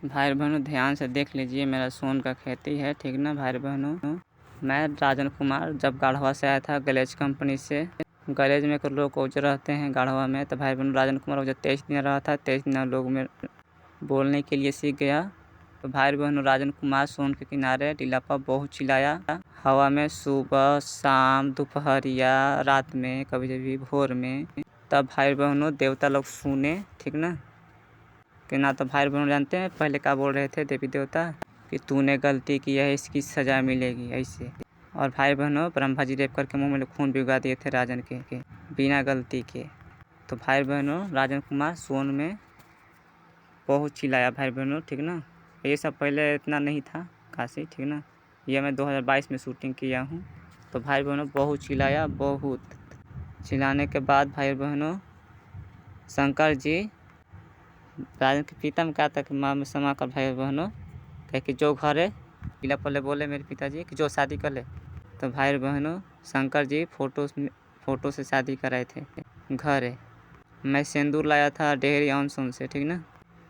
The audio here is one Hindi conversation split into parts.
भाई बहनों ध्यान से देख लीजिए, मेरा सोन का खेती है, ठीक ना भाई बहनों। मैं राजन कुमार जब गाढ़वा से आया था गैलेज कंपनी से। गैलेज में लोग कोच रहते हैं गाढ़वा में, तो भाई बहनों राजन कुमार जब 23 दिन रहा था, 23 दिन लोग में बोलने के लिए सीख गया। तो भाई बहनों राजन कुमार सोन के किनारे टीलापा बहुत चिल्लाया हवा में, सुबह शाम दोपहरिया रात में कभी कभी भोर में। तब भाई बहनों देवता लोग सुने, ठीक ना। कि ना तो भाई बहनों जानते हैं पहले क्या बोल रहे थे देवी देवता कि तूने गलती की है, इसकी सज़ा मिलेगी ऐसे। और भाई बहनों ब्रह्मा जी रेप करके मुंह में खून भिगवा दिए थे राजन के बिना गलती के। तो भाई बहनों राजन कुमार सोन में बहुत चिल्लाया भाई बहनों, ठीक ना। ये सब पहले इतना नहीं था काशी, ठीक ना। ये मैं 2022 में शूटिंग किया हूँ। तो भाई बहनों बहुत चिल्लाया, बहुत चिल्लाने के बाद भाई बहनों शंकर जी राजन के पिता में कहा था कि माँ में समा कर भाई बहनों कह कि जो घर है पीला पहले बोले मेरे पिताजी कि जो शादी कर ले। तो भाई बहनों शंकर जी फ़ोटो से शादी कराए थे घर है। मैं सिंदूर लाया था डेहरी ऑनसोन से, ठीक ना,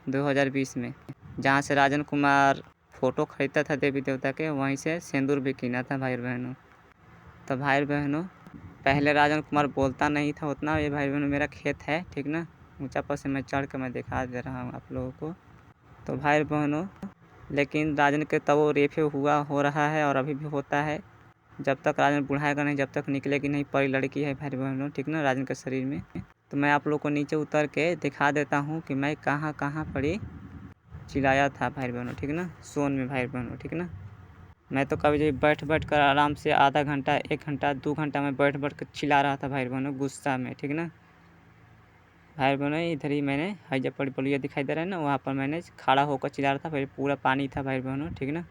2020 में, जहाँ से राजन कुमार फ़ोटो खरीदता था देवी देवता के, वहीं से सिंदूर भी कीना था भाई बहनों। तो भाई बहनों पहले राजन कुमार बोलता नहीं था उतना। ये भाई बहनों मेरा खेत है, ठीक ना, ऊंचा पर से मैं चढ़ के मैं दिखा दे रहा हूँ आप लोगों को। तो भाई बहनों लेकिन राजन के तब वो रेफे हो रहा है और अभी भी होता है। जब तक राजन बुढ़ाएगा नहीं, जब तक निकलेगी नहीं परी लड़की है भाई बहनों, ठीक ना, राजन के शरीर में। तो मैं आप लोग को नीचे उतर के दिखा देता हूँ कि मैं कहाँ कहाँ पड़ी चिल्लाया था भाई बहनों, ठीक ना, सोन में भाई बहनों, ठीक ना। मैं तो कभी जब बैठ कर आराम से आधा घंटा 1 घंटा 2 घंटा में बैठ कर चिल्ला रहा था भाई बहनों गुस्सा में, ठीक ना। भाई बहनों इधर ही मैंने हईजा पड़ी पुलिया दिखाई दे रहा है ना, वहाँ पर मैंने खड़ा होकर चिल्ला रहा था। फिर पूरा पानी था भाई बहनों, ठीक ना।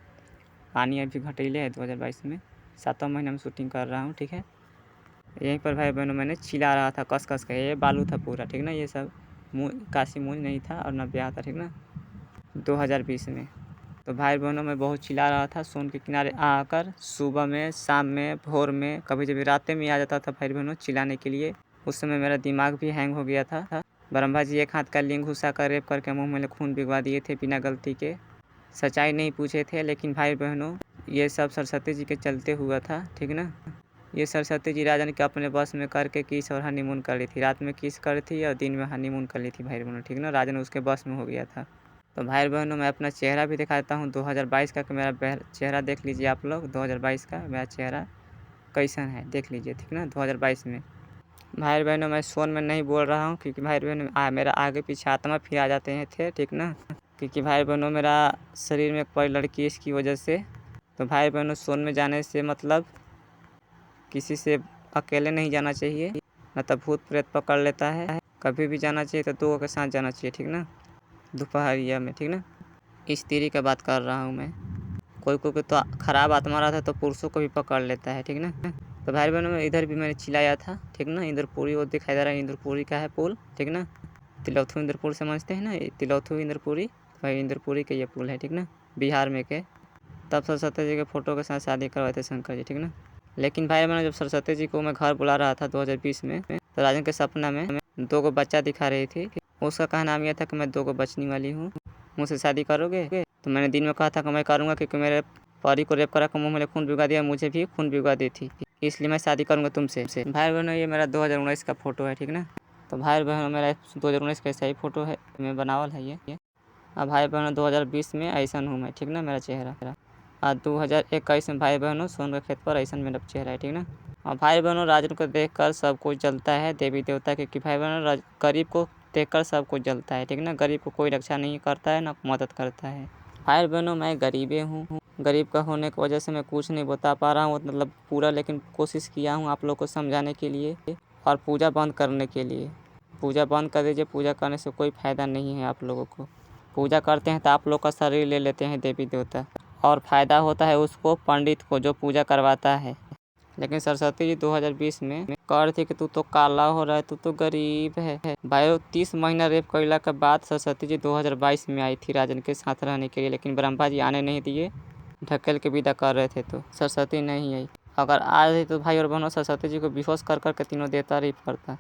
पानी अभी घटेले है 2022 में, 7वां महीना में शूटिंग कर रहा हूँ, ठीक है। यहीं पर भाई बहनों मैंने चिल्ला रहा था कस कस के, ये बालू था पूरा, ठीक ना। ये सब काशी मूंज नहीं था और न ब्याह था, ठीक ना, 2020 में। तो भाई बहनों मैं बहुत चिल्ला रहा था सोन के किनारे आकर, सुबह में शाम में भोर में कभी कभी रातें में आ जाता था भाई बहनों चिल्लाने के लिए। उस समय मेरा दिमाग भी हैंग हो गया था। ब्रह्मा जी एक हाथ का लिंग घुसा कर रेप करके मुंह में खून भिगवा दिए थे बिना गलती के। सच्चाई नहीं पूछे थे, लेकिन भाई बहनों ये सब सरस्वती जी के चलते हुआ था, ठीक ना। ये सरस्वती जी राजन के अपने बस में करके किस और हनीमून कर ली थी। रात में किस कर थी और दिन में हनीमून कर ली थी भाई बहनों, ठीक ना। राजन उसके बस में हो गया था। तो भाई बहनों मैं अपना चेहरा भी दिखाता हूँ 2022 का, कि मेरा चेहरा देख लीजिए आप लोग। 2022 का मेरा चेहरा कैसन है देख लीजिए, ठीक ना, 2022 में। भाई बहनों मैं सोन में नहीं बोल रहा हूँ, क्योंकि भाई बहनों मेरा आगे पीछे आत्मा फिर आ जाते हैं थे, ठीक ना। क्योंकि भाई बहनों मेरा शरीर में कोई लड़की है इसकी वजह से। तो भाई बहनों सोन में जाने से मतलब किसी से अकेले नहीं जाना चाहिए, न तो भूत प्रेत पकड़ लेता है। कभी भी जाना चाहिए तो 2 के साथ जाना चाहिए, ठीक ना, दोपहरिया में, ठीक ना। स्त्री का बात कर रहा हूँ मैं। कोई कोई तो खराब आत्मा रहता है तो पुरुषों को भी पकड़ लेता है, ठीक ना। तो भाई बहनों में इधर भी मैंने चिल्लाया था, ठीक ना। इंद्रपुरी वो दिखाई दे रहा है, इंद्रपुरी का है पुल, ठीक ना। तिलौथू इंद्रपुर समझते हैं ना, तिलौथू इंद्रपुरी, भाई इंद्रपुरी का ये पुल है, ठीक ना, बिहार में के। तब सरस्वती जी के फ़ोटो के साथ शादी करवाए थे शंकर जी, ठीक ना। लेकिन भाई बहनों जब सरस्वती जी को मैं घर बुला रहा था 2020 में, तो राजन के सपना में 2 बच्चा दिखा रही थी। उसका कहना नाम यह था कि मैं 2 बचने वाली हूँ, मुझसे शादी करोगे। तो मैंने दिन में कहा था कि मैं करूँगा, क्योंकि मेरे परी को रेप करा कर मुँह में खून भिगवा दिया, मुझे भी खून भिगवा दी थी, इसलिए मैं शादी करूँगा तुमसे। भाई बहनों ये मेरा 2019 का फ़ोटो है, ठीक ना। तो भाई बहनों मेरा 2019 का ऐसा ही फ़ोटो है, मैं बनावल है ये। अब भाई बहनों 2020 में ऐसा हूँ मैं, ठीक ना, मेरा चेहरा। और 2021 में भाई बहनों सोन के खेत पर ऐसा मेरा चेहरा है, ठीक ना। और भाई बहनों राजन को देखकर सब कुछ जलता है देवी देवता के, कि भाई बहनों गरीब को देखकर सब कुछ जलता है, ठीक ना। गरीब को कोई रक्षा नहीं करता है, ना मदद करता है। भाई बहनों मैं गरीबे हूँ, गरीब का होने की वजह से मैं कुछ नहीं बता पा रहा हूँ मतलब पूरा, लेकिन कोशिश किया हूँ आप लोग को समझाने के लिए और पूजा बंद करने के लिए। पूजा बंद कर दीजिए, पूजा करने से कोई फ़ायदा नहीं है आप लोगों को। पूजा करते हैं तो आप लोग का शरीर ले लेते हैं देवी देवता, और फ़ायदा होता है उसको पंडित को जो पूजा करवाता है। लेकिन सरस्वती जी 2020 में कह रही थी कि तू तो काला हो रहा है, तू तो गरीब है। भाई 30 महीना रेप करने के बाद सरस्वती जी 2022 में आई थी राजन के साथ रहने के लिए, लेकिन ब्रह्मा जी आने नहीं दिए, ढकेल के विदा कर रहे थे, तो सरस्वती नहीं आई। अगर आ रही तो भाई और बहनों सरस्वती जी को बेहोश कर कर के तीनों देवता रेप करता।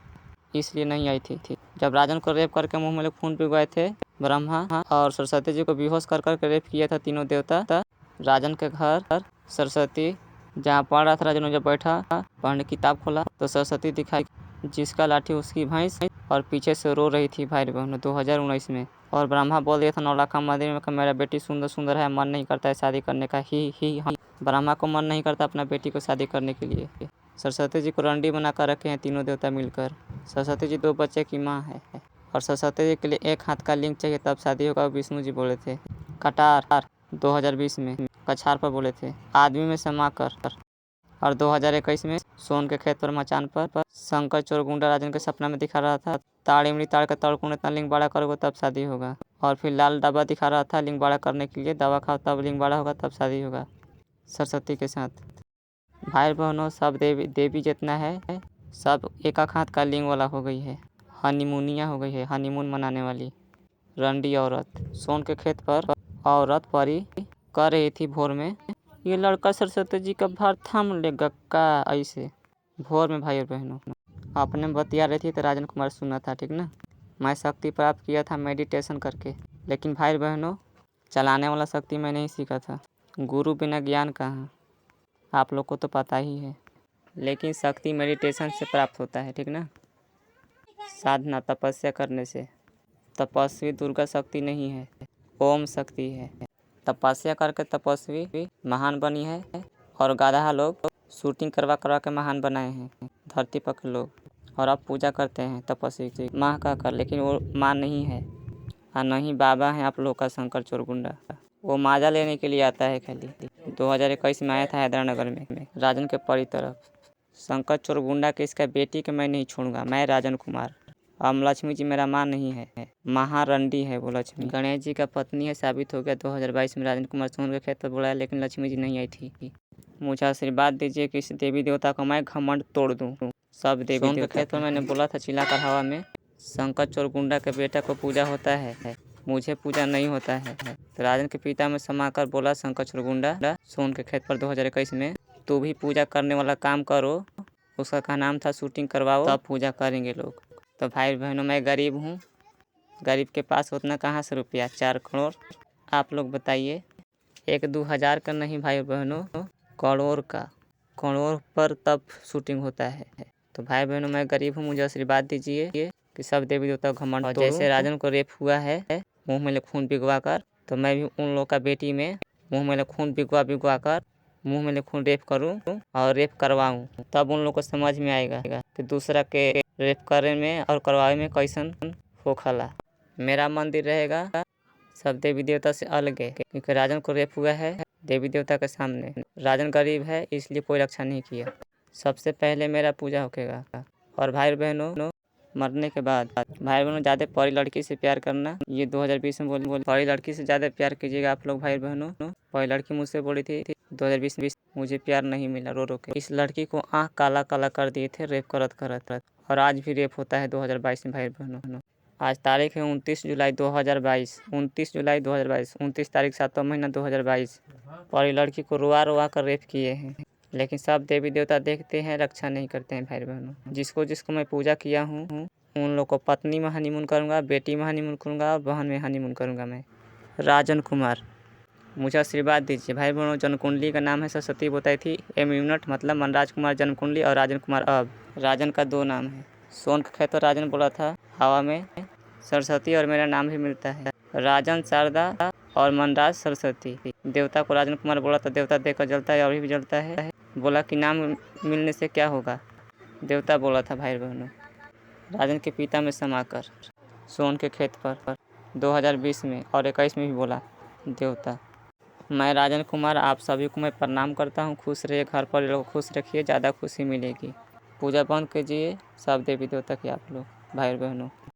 इसलिए नहीं आई थी। जब राजन को रेप करके मुंह में खून पिघवाए थे ब्रह्मा और सरस्वती जी को बेहोश कर कर के रेप किया था तीनों देवता। राजन के घर सरस्वती जहाँ पढ़ रहा था, राजन जब बैठा पढ़ने किताब खोला तो सरस्वती दिखाई, जिसका लाठी उसकी भैंस, और पीछे से रो रही थी भाई बहनों 2019 में। और ब्रह्मा बोल दिया था नौलखा मंदिर में कि मेरा बेटी सुंदर सुंदर है, मन नहीं करता है शादी करने का। ही ब्रह्मा को मन नहीं करता अपना बेटी को शादी करने के लिए। सरस्वती जी को रंडी बना कर रखे हैं तीनों देवता मिलकर। सरस्वती जी 2 बच्चे की माँ है और सरस्वती जी के लिए 1 हाथ का लिंग चाहिए तब शादी होगा, विष्णु जी बोले थे। कटार 2020 में कछार पर बोले थे आदमी में समा कर। और 2021 में सोन के खेत पर मचान पर शंकर चोर गुंडा राजन के सपना में दिखा रहा था ताड़ इमली ताड़ का तड़कुन इतना लिंग बड़ा करोगे तब शादी होगा। और फिर लाल दवा दिखा रहा था लिंग बड़ा करने के लिए, दवा खाओ तब लिंग बड़ा होगा तब शादी होगा सरस्वती के साथ। भाई बहनों सब देवी जितना है सब 1 हाथ का लिंग वाला हो गई है। हनीमूनिया हो गई है, हनीमून मनाने वाली रंडी औरत। सोन के खेत पर औरत परी कर रही थी भोर में, ये लड़का सरस्वती जी का भार थाम लेगा का, ऐसे भोर में। भाई और बहनों अपने में बतिया रही थी तो राजन कुमार सुना था, ठीक ना। मैं शक्ति प्राप्त किया था मेडिटेशन करके, लेकिन भाई बहनों चलाने वाला शक्ति मैं नहीं सीखा था। गुरु बिना ज्ञान कहाँ, आप लोग को तो पता ही है। लेकिन शक्ति मेडिटेशन से प्राप्त होता है, ठीक ना। साधना तपस्या करने से। तपस्वी दुर्गा शक्ति नहीं है, ओम शक्ति है। तपस्या करके तपस्वी महान बनी है और गाधा लोग शूटिंग करवा के महान बनाए हैं धरती पर के लोग। और अब पूजा करते हैं तपस्वी की माँ का कर, लेकिन वो माँ नहीं है और नहीं बाबा है आप लोग का शंकर चोर गुंडा। वो माजा लेने के लिए आता है खाली। 2021 में आया था हैदरानगर में राजन के परी तरफ। शंकर चोर गुंडा के इसका बेटी के मैं नहीं छोड़ूंगा, मैं राजन कुमार। अब लक्ष्मी जी मेरा माँ नहीं है, महारंडी है वो लक्ष्मी। गणेश जी का पत्नी है, साबित हो गया 2022 में। राजन कुमार सोन के खेत पर बुलाया लेकिन लक्ष्मी जी नहीं आई थी। मुझे आशीर्वाद दीजिए कि इस देवी देवता को मैं घमंड तोड़ दूं। सब देवी देवता के खेत पर मैंने बोला था चिल्लाकर हवा में शंकर चोर गुंडा के बेटा को पूजा होता है, मुझे पूजा नहीं होता है। तो राजन के पिता में समाकर बोला शंकर चोर गुंडा सोन के खेत पर 2021 में तू भी पूजा करने वाला काम करो। उसका का नाम था शूटिंग करवाओ तब पूजा करेंगे लोग। तो भाई बहनों मैं गरीब हूँ, गरीब के पास उतना कहाँ से रुपया 4 करोड़। आप लोग बताइए 1-2 हज़ार का नहीं भाई बहनों, करोड़ का, करोड़ पर तब शूटिंग होता है। तो भाई बहनों मैं गरीब हूँ, मुझे आशीर्वाद दीजिए कि सब देवी देवता घमंड तोड़ूं। जैसे राजन को रेप हुआ है मुँह में खून पिघवा कर, तो मैं भी उन लोग का बेटी में मुँह में खून पिघवा कर मुँह में खून रेप करूं और रेप करवाऊं। तब उन लोग को समझ में आएगा कि दूसरा के रेप करने में और करवावे में कैसन होखला। मेरा मंदिर रहेगा सब देवी देवता से अलग है, क्योंकि राजन को रेप हुआ है देवी देवता के सामने। राजन गरीब है इसलिए कोई रक्षा नहीं किया। सबसे पहले मेरा पूजा होकेगा। और भाई बहनों मरने के बाद भाई बहनों ज़्यादा परी लड़की से प्यार करना, ये 2020 में बोली परी लड़की से ज़्यादा प्यार कीजिएगा आप लोग। भाई बहनों परी लड़की मुझसे बोली थी 2020 मुझे प्यार नहीं मिला, रो रो के। इस लड़की को आँख काला काला कर दिए थे रेप करत और आज भी रेप होता है 2022 में। भाई बहनों आज तारीख है 29 जुलाई 2022, 29 जुलाई 2022, 29 तारीख 7वां महीना 2022। परी लड़की को रोआ कर रेप किए हैं, लेकिन सब देवी देवता देखते हैं रक्षा नहीं करते हैं। भाई बहनों जिसको मैं पूजा किया हूँ उन लोग को पत्नी में हनीमून करूँगा, बेटी में हनीमून करूँगा और बहन में हनीमून करूँगा। मैं राजन कुमार, मुझे आशीर्वाद दीजिए। भाई बहनों जन्म कुंडली का नाम है सरस्वती बताई थी, एम यूनिट मतलब मनराज कुमार जन्म कुंडली और राजन कुमार। अब राजन का 2 नाम है। सोन के खेत पर राजन बोला था हवा में सरस्वती और मेरा नाम भी मिलता है राजन शारदा और मनराज सरस्वती। देवता को राजन कुमार बोला था, देवता देखकर जलता है, अभी भी जलता है। बोला कि नाम मिलने से क्या होगा, देवता बोला था। भाई बहनों राजन के पिता में समाकर सोन के खेत पर 2020 में और 21 में भी बोला देवता। मैं राजन कुमार आप सभी को मैं प्रणाम करता हूँ। खुश रहिए, घर पर लोग खुश रखिए, ज़्यादा खुशी मिलेगी। पूजा बंद कीजिए सब देवी देवता की आप लोग। भाई बहनों